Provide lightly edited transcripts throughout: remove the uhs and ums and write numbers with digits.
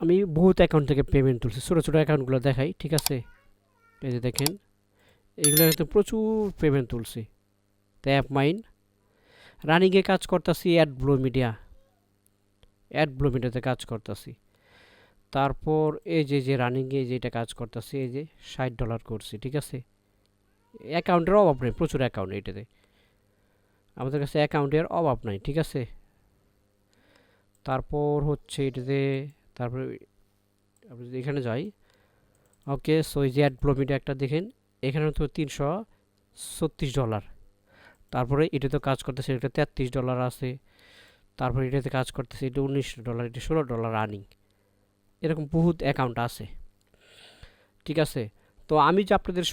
আমি বহুত অ্যাকাউন্ট থেকে পেমেন্ট তুলছি, ছোটো ছোটো অ্যাকাউন্টগুলো দেখাই, ঠিক আছে। এই যে দেখেন, এগুলো কিন্তু প্রচুর পেমেন্ট তুলছি। ট্যাপ মাইন রানিংয়ে কাজ করতেছি, অ্যাড ব্লু মিডিয়াতে কাজ করতেছি। তারপর এই যে রানিংয়ে যেটা কাজ করতেছি, এই যে $60 করছি, ঠিক আছে। অ্যাকাউন্টের অভাব নেই, প্রচুর অ্যাকাউন্ট এটাতে, আমাদের কাছে অ্যাকাউন্টের অভাব নাই, ঠিক আছে। তারপর হচ্ছে এটাতে, তারপরে আপনি যদি এখানে যাই, ওকে। সো এই যে অ্যাড ব্লু মিডিয়া একটা দেখেন, এখানে তো $336। তারপরে এটাতে কাজ করতেছে, এটা $33 আছে। তারপরে এটাতে কাজ করতেছে, এটা $19, এটা $16 রানিং। এরকম বহুত অ্যাকাউন্ট আছে, ঠিক আছে। তো আমি যে আপনাদের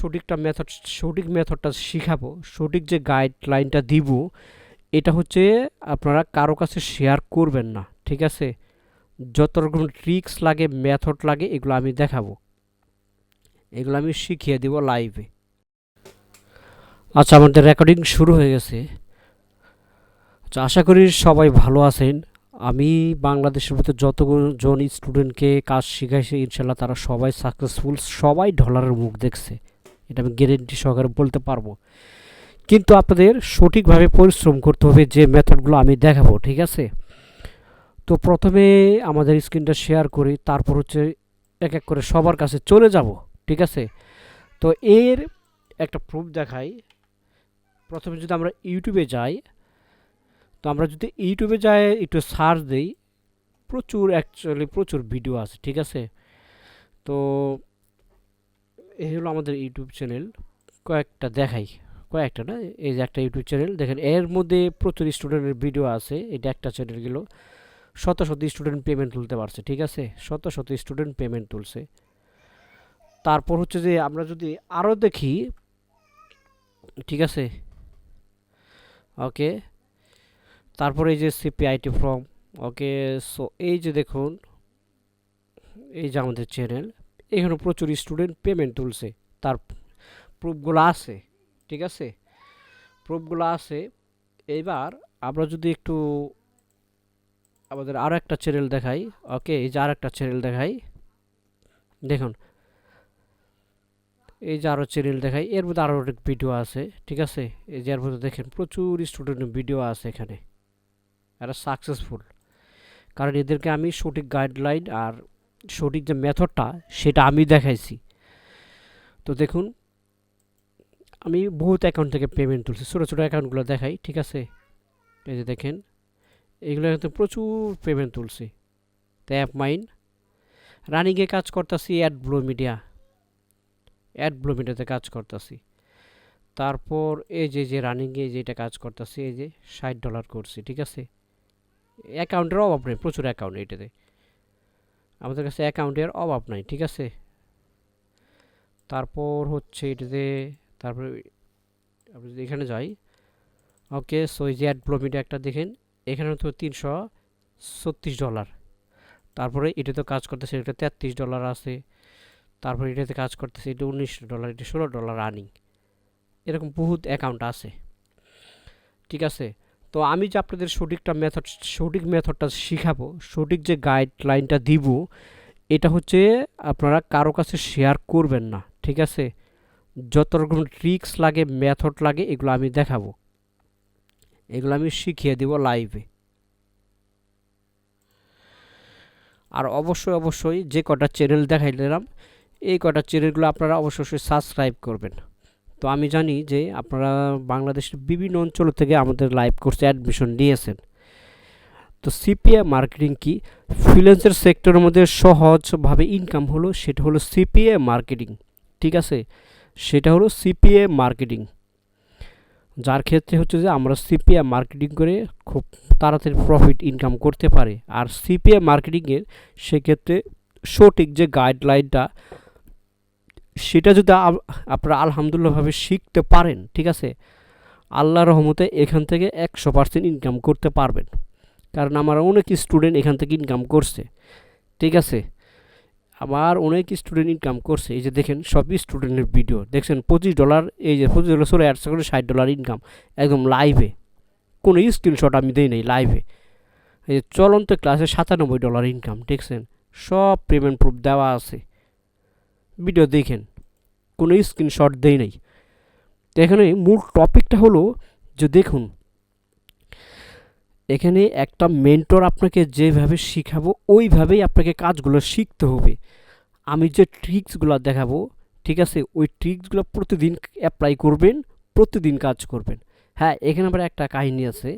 সঠিক মেথডটা শিখাবো, সঠিক যে গাইডলাইনটা দিব, এটা হচ্ছে আপনারা কারো কাছে শেয়ার করবেন না, ঠিক আছে। যত রকম ট্রিক্স লাগে, মেথড লাগে, এগুলো আমি দেখাবো, এগুলো আমি শিখিয়ে দিব লাইভে। আচ্ছা, আমাদের রেকর্ডিং শুরু হয়ে গেছে। আচ্ছা, আশা করি সবাই ভালো আছেন। আমি বাংলাদেশের ভিতরে যতজন স্টুডেন্টকে কাজ শিখাইছি, ইনশাল্লাহ তারা সবাই সাকসেসফুল, সবাই ডলারের মুখ দেখছে, এটা আমি গ্যারেন্টি সহকারে বলতে পারবো। কিন্তু আপনাদের সঠিকভাবে পরিশ্রম করতে হবে, যে মেথডগুলো আমি দেখাবো, ঠিক আছে। তো প্রথমে আমাদের স্ক্রিনটা শেয়ার করি, তারপর হচ্ছে এক এক করে সবার কাছে চলে যাব, ঠিক আছে। তো এর একটা প্রুফ দেখাই। প্রথমে যদি আমরা ইউটিউবে যাই, তো আমরা যদি ইউটিউবে যাই একটু সার্চ দিই, প্রচুর ভিডিও আছে, ঠিক আছে। তো এই হলো আমাদের ইউটিউব চ্যানেল, কয়েকটা না, এই যে একটা ইউটিউব চ্যানেল দেখেন, এর মধ্যে প্রচুর স্টুডেন্টের ভিডিও আছে। এটা একটা চ্যানেল গেল, শত শত স্টুডেন্ট পেমেন্ট তুলতে পারছে, ঠিক আছে, শত শত স্টুডেন্ট পেমেন্ট তুলছে। তারপর হচ্ছে যে আমরা যদি আরও দেখি, ঠিক আছে, ওকে। তারপরে এই যে সিপিআইটি ফর্ম, ওকে। সো এই যে দেখুন, এই যে আমাদের চ্যানেল, এখানে প্রচুর স্টুডেন্ট পেমেন্ট তুলছে, তার প্রুফগুলো আছে, ঠিক আছে, প্রুফগুলো আছে। এবার আমরা যদি একটু আমাদের আরও একটা চ্যানেল দেখাই, ওকে, এই যে আর একটা চ্যানেল দেখাই, দেখুন, এই যে আরও চ্যানেল দেখাই, এর মধ্যে আরও অনেক ভিডিও আছে, ঠিক আছে। এই যে এর মধ্যে দেখেন প্রচুর স্টুডেন্টের ভিডিও আছে এখানে, এরা সাকসেসফুল, কারণ এদেরকে আমি সঠিক গাইডলাইন আর সঠিক যে মেথডটা, সেটা আমি দেখাইছি। তো দেখুন, আমি বহুত অ্যাকাউন্ট থেকে পেমেন্ট তুলছি, ছোটো ছোটো অ্যাকাউন্টগুলো দেখাই, ঠিক আছে। এই যে দেখেন, এগুলো কিন্তু প্রচুর পেমেন্ট তুলছি। ট্যাপ মাইন রানিংয়ে কাজ করতেছি, অ্যাড ব্লু মিডিয়াতে কাজ করতেছি। তারপর এই যে রানিংয়ে যেটা কাজ করতেছি, এই যে $60 করছি, ঠিক আছে। অ্যাকাউন্টের অভাব নেই, প্রচুর অ্যাকাউন্ট এটাতে, আমাদের কাছে অ্যাকাউন্টের অভাব নাই, ঠিক আছে। তারপর হচ্ছে এটাতে, তারপরে আপনি যদি এখানে যাই, ওকে। সো এই যে অ্যাড ব্লু মিডিয়া একটা দেখেন, এখানে তো $336। তারপরে এটাতে কাজ করতেছে, এটা $33 আছে। তারপরে এটাতে কাজ করতেছে, এটা $19, এটা $16 রানিং। এরকম বহুত অ্যাকাউন্ট আছে, ঠিক আছে। তো আমি যে আপনাদের সঠিক মেথডটা শিখাবো, সঠিক যে গাইডলাইনটা দিব, এটা হচ্ছে আপনারা কারো কাছে শেয়ার করবেন না, ঠিক আছে। যত রকম ট্রিক্স লাগে, মেথড লাগে, এগুলো আমি দেখাবো, এগুলো আমি শিখিয়ে দিব লাইভে। আর অবশ্যই যে কটা চ্যানেল দেখাইলাম, এই কটা চ্যানেলগুলো আপনারা অবশ্যই সাবস্ক্রাইব করবেন। তো আমি জানি যে আপনারা বাংলাদেশের বিভিন্ন অঞ্চল থেকে আমাদের লাইভ কোর্সে অ্যাডমিশন নিয়েছেন। তো সিপিএ মার্কেটিং কি, ফ্রিল্যান্সার সেক্টরের মধ্যে সহজভাবে ইনকাম হলো, সেটা হলো সিপিএ মার্কেটিং, ঠিক আছে। সেটা হলো সিপিএ মার্কেটিং, যার ক্ষেত্রে হচ্ছে যে আমরা সিপিএ মার্কেটিং করে খুব তাড়াতাড়ি প্রফিট ইনকাম করতে পারি। আর সিপিএ মার্কেটিংয়ের সেক্ষেত্রে সঠিক যে গাইডলাইনটা, সেটা যদি আপনারা আলহামদুলিল্লাহভাবে শিখতে পারেন, ঠিক আছে, আল্লাহর রহমতে এখান থেকে 100% ইনকাম করতে পারবেন। কারণ আমার অনেক স্টুডেন্ট এখান থেকে ইনকাম করছে, ঠিক আছে, আমার অনেক স্টুডেন্ট ইনকাম করছে। এই যে দেখেন, সব স্টুডেন্টের ভিডিও দেখছেন, $25, এই যে $25 চলে আসছে করে $60 ইনকাম, একদম লাইভে, কোনো স্ক্রিনশট আমি দিই নাই, লাইভে। এই যে চলন্ত ক্লাসে $97 ইনকাম, দেখছেন, সব পেমেন্ট প্রুফ দেওয়া আছে, ভিডিও দেখেন, কোনো স্ক্রিনশট দেই নাই। তো এখানে মূল টপিকটা হলো যে দেখুন, এখানে একটা মেন্টর আপনাকে যেভাবে শিখাবো ওইভাবেই আপনাকে কাজগুলো শিখতে হবে। আমি যে ট্রিক্সগুলো দেখাবো, ঠিক আছে, ওই ট্রিক্সগুলো প্রতিদিন অ্যাপ্লাই করবেন, প্রতিদিন কাজ করবেন। হ্যাঁ, এখানে আবার একটা কাহিনী আছে,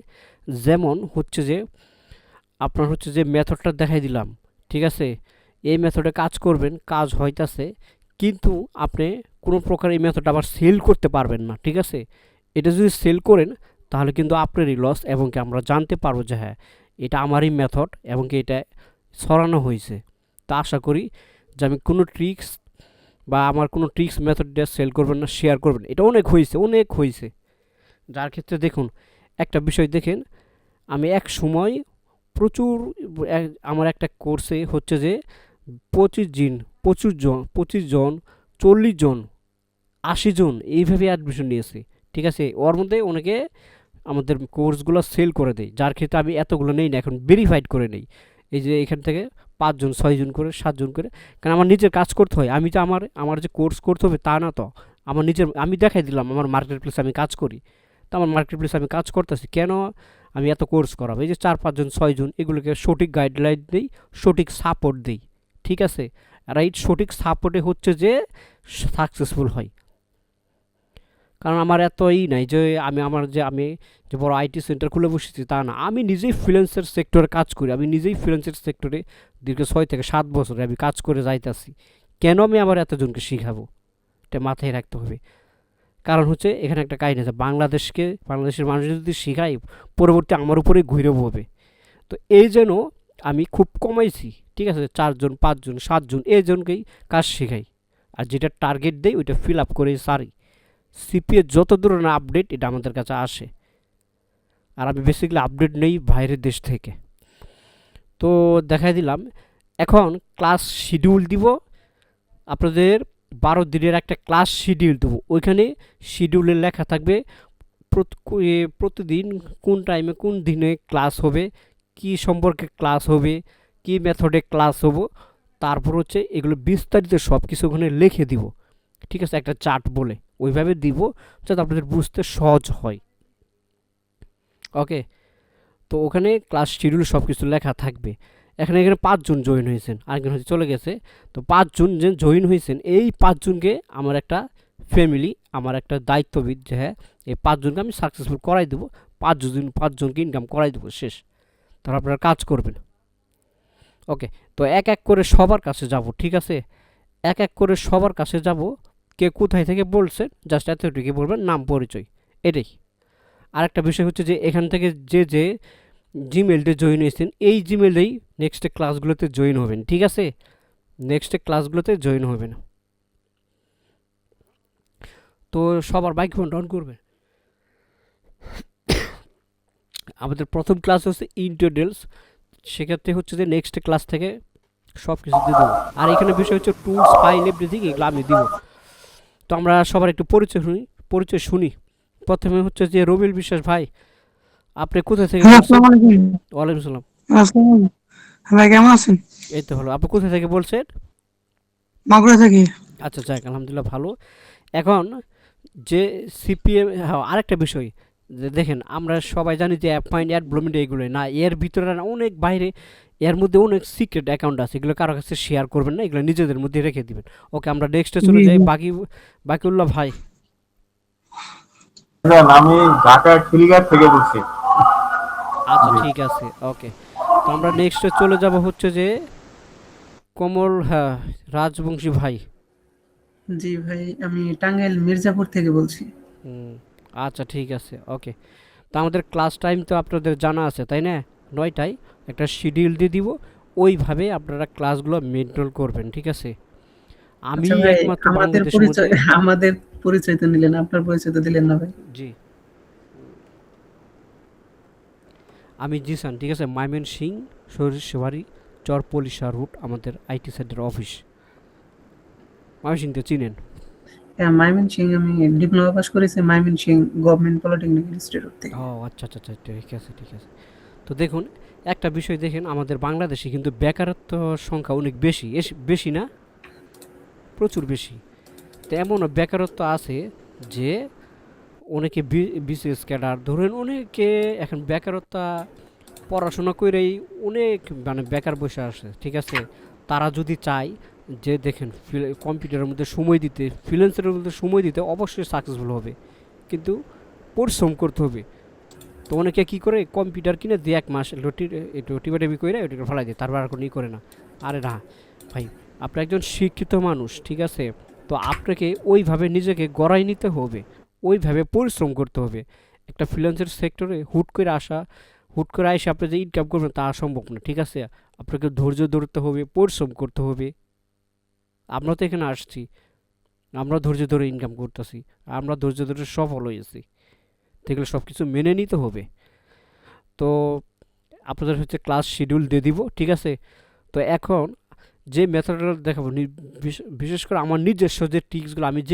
যেমন হচ্ছে যে আপনার হচ্ছে যে মেথডটা দেখাই দিলাম, ঠিক আছে, এই মেথডে কাজ করবেন, কাজ হইতাছে, কিন্তু আপনি কোনো প্রকার এই মেথডটা আবার সেল করতে পারবেন না, ঠিক আছে। এটা যদি সেল করেন তাহলে কিন্তু আপনারই লস, এবং কি আমরা জানতে পারবো যে হ্যাঁ এটা আমারই মেথড এবং কি এটা ছড়ানো হয়েছে। তা আশা করি যে আমি কোনো ট্রিক্স বা আমার কোনো ট্রিক্স মেথডটা সেল করবেন না, শেয়ার করবেন। এটা অনেক হয়েছে, অনেক হয়েছে, যার ক্ষেত্রে দেখুন একটা বিষয় দেখেন, আমি এক সময় প্রচুর আমার একটা কোর্সে হচ্ছে যে 25 জন 40 জন 80 জন এইভাবে অ্যাডমিশন নিয়েছে, ঠিক আছে। ওর মধ্যে অনেকে আমাদের কোর্সগুলো সেল করে দেয়, যার ক্ষেত্রে আমি এতগুলো নেই না, এখন ভেরিফাইড করে নেই। এই যে এখান থেকে 5 জন 6 জন করে 7 জন করে, কারণ আমার নিজের কাজ করতে হয়। আমি তো আমার যে কোর্স করতে হবে তা না তো, আমার নিজের আমি দেখাই দিলাম আমার মার্কেট প্লেসে আমি কাজ করি, তো আমার মার্কেট প্লেসে আমি কাজ করতেছি, কেন আমি এত কোর্স করাবো? এই যে 4 5 জন 6 জন এগুলোকে সঠিক গাইডলাইন দিই, সঠিক সাপোর্ট দিই, ঠিক আছে। আর এই সঠিক সাপোর্টে হচ্ছে যে সাকসেসফুল হয়। কারণ আমার এতই নাই যে আমি যে বড় আইটি সেন্টার খুলে বসেছি তা না, আমি নিজেই ফ্রিল্যান্সার সেক্টরে কাজ করি, আমি নিজেই ফ্রিল্যান্সার সেক্টরে দীর্ঘ 6 থেকে 7 বছরে আমি কাজ করে যাইতাছি। কেন আমি আমার এতজনকে শিখাবো? এটা মাথায় রাখতে হবে। কারণ হচ্ছে এখানে একটা কাহিনী আছে, বাংলাদেশের মানুষ যদি শিখাই, পরবর্তী আমার উপরেই ঘুরে হবে। তো এই জন্য আমি খুব কমাইছি, ঠিক আছে, 4 জন 5 জন 7 জন এইজনকেই কাজ শেখাই, আর যেটা টার্গেট দেই ওইটা ফিল আপ করে সারি। সিপিএ যত দূর না আপডেট এটা আমাদের কাছে আসে, আর আমি বেসিক্যালি আপডেট নেই বাইরের দেশ থেকে। তো দেখাই দিলাম, এখন ক্লাস শিডিউল দিব আপনাদের। 12 দিনের একটা ক্লাস শিডিউল দেবো, ওইখানে শিডিউলে লেখা থাকবে প্রতিদিন কোন টাইমে কোন দিনে ক্লাস হবে, কি সম্পর্কে ক্লাস হবে, কি মেথডে ক্লাস হবো, তারপর হচ্ছে এগুলো বিস্তারিত সব কিছু ওখানে লিখে দিব, ঠিক আছে, একটা চার্ট বলে ওইভাবে দিব যাতে আপনাদের বুঝতে সহজ হয়। ওকে, তো ওখানে ক্লাস শিডিউল সব কিছু লেখা থাকবে। এখানে 5 জন জয়েন হয়েছেন, আরেকজন হয়তো চলে গেছে। তো 5 জন যে জয়েন হয়েছেন, এই 5 জনকে আমার একটা ফ্যামিলি, আমার একটা দায়িত্ববিদ যে হ্যাঁ এই 5 জনকে আমি সাকসেসফুল করাই দেবো, 5জনকে ইনকাম করাই দেবো, শেষ। তারপর আপনারা কাজ করবেন। ওকে, তো এক এক করে সবার কাছে যাব, ঠিক আছে, এক এক করে সবার কাছে যাব। কে কোথায় থেকে বলছেন জাস্ট এতটুকু বলবেন, নাম পরিচয়, এটাই। আরেকটা বিষয় হচ্ছে যে এখান থেকে যে জিমেলটা জয়েন হয়েছেন, এই জিমেলেই নেক্সট ক্লাসগুলোতে জয়েন হবেন, ঠিক আছে, নেক্সট ক্লাসগুলোতে জয়েন হবেন। তো সবার মাইক্রোফোন অন করবে। আমাদের প্রথম ক্লাস হচ্ছে ইন্ট্রোডিউস, সেক্ষেত্রে হচ্ছে যে নেক্সট ক্লাস থেকে সব কিছু দিয়ে দেবো। আর এখানে বিষয় হচ্ছে টুলস ফাইল এভরিথিং এগুলো আমি দিব। তো আমরা সবার একটু পরিচয় শুনি। প্রথমে হচ্ছে যে রবিল বিশ্বাস ভাই, আপনি কোথায় থেকে বলছেন? আসসালামু আলাইকুম। ওয়ালাইকুম সালাম। আসসালামু আলাইকুম। ভাই কেমন আছেন? এই তো ভালো, আপনি কোথা থেকে বলছেন? মাগুরা থেকে। আচ্ছা, যাক আলহামদুলিল্লাহ ভালো। এখন যে সিপিএম, হ্যাঁ আরেকটা বিষয়, যে দেখেন আমরা সবাই জানি যে অ্যাপ ফাইন্ড অ্যাড ব্লুমিন্ট এইগুলো না, এর ভিতরে না অনেক বাইরে, এর মধ্যে অনেক সিক্রেট অ্যাকাউন্ট আছে, এগুলো কারো কাছে শেয়ার করবেন না, এগুলো নিজেদের মধ্যে রেখে দিবেন। ওকে, আমরা নেক্সটে চলে জি যাই। জি। বাকিউল্লাহ ভাই। আমি ঢাকা খিলগাঁও থেকে বলছি। আচ্ছা জি। ঠিক আছে, ওকে। তো আমরা নেক্সটে চলে যাব হচ্ছে যে কমল, হ্যাঁ, রাজবংশী ভাই। জি ভাই, আমি টাঙ্গাইল মির্জাপুর থেকে বলছি। হুম, আচ্ছা ঠিক আছে, ওকে। তো আমাদের ক্লাস টাইম তো আপনাদের জানা আছে তাই না, 9টায় একটা শিডিউল দিয়ে দিব, ওইভাবে আপনারা ক্লাসগুলো মেনটেন করবেন, ঠিক আছে। আমি আচ্ছা ভাই, একমাত্র আমাদের বাংলাদেশের পরিচয় মধ্যে, আমাদের পরিচয় তো নিলেন, আপনার পরিচয় তো দিলেন না ভাই। জি, আমি জিসান, ঠিক আছে, মাইমেন সিং, সরিষাবাড়ি, চরপলিশা রুট, আমাদের আইটি সেন্টার অফিস। ময়মনসিং তো চিনেন? হ্যাঁ, মাইমিনসিং আমি ডিপ্লোমা পাস করেছি মাইমিনসিং গভর্নমেন্ট পলিটেকনিক ইনস্টিটিউট থেকে। ও আচ্ছা আচ্ছা আচ্ছা, ঠিক আছে ঠিক আছে। তো দেখুন, একটা বিষয় দেখেন, আমাদের বাংলাদেশে কিন্তু বেকারত্ব সংখ্যা অনেক বেশি, বেশি না, প্রচুর বেশি। তো এমনও বেকারত্ব আছে যে অনেকে বিসিএস ক্যাডার ধরেন, অনেকে এখন বেকারত্ব পড়াশোনা করেই অনেক মানে বেকার বসে আসে, ঠিক আছে। তারা যদি চায় যে দেখেন কম্পিউটারের মধ্যে সময় দিতে, ফ্রিল্যান্সারের মধ্যে সময় দিতে, অবশ্যই সাকসেসফুল হবে, কিন্তু পরিশ্রম করতে হবে। তো অনেকে কী করে, কম্পিউটার কিনে দিয়ে 1 মাস একটু টিপাটিপি করে ওইটাকে ফেলাই দেয়, তারপর আর কোনো ই করে না। আরে না ভাই, আপনি একজন শিক্ষিত মানুষ, ঠিক আছে, তো আপনাকে ওইভাবে নিজেকে গড়াই নিতে হবে, ওইভাবে পরিশ্রম করতে হবে। একটা ফ্রিল্যান্সের সেক্টরে হুট করে এসে আপনি যে ইনকাম করবেন তা সম্ভব না, ঠিক আছে। আপনাকে ধৈর্য ধরতে হবে, পরিশ্রম করতে হবে। আমরা তো এখানে আসছি, আমরা ধৈর্য ধরে ইনকাম করতেছি, আমরা ধৈর্য ধরে সফল হয়েছি, এগুলো সব কিছু মেনে নিতে হবে। তো আপনাদের হচ্ছে ক্লাস শিডিউল দিয়ে দিব, ঠিক আছে। তো এখন যে মেথডটা দেখাবো, বিশেষ করে আমার নিজস্ব যে টিপসগুলো আমি যে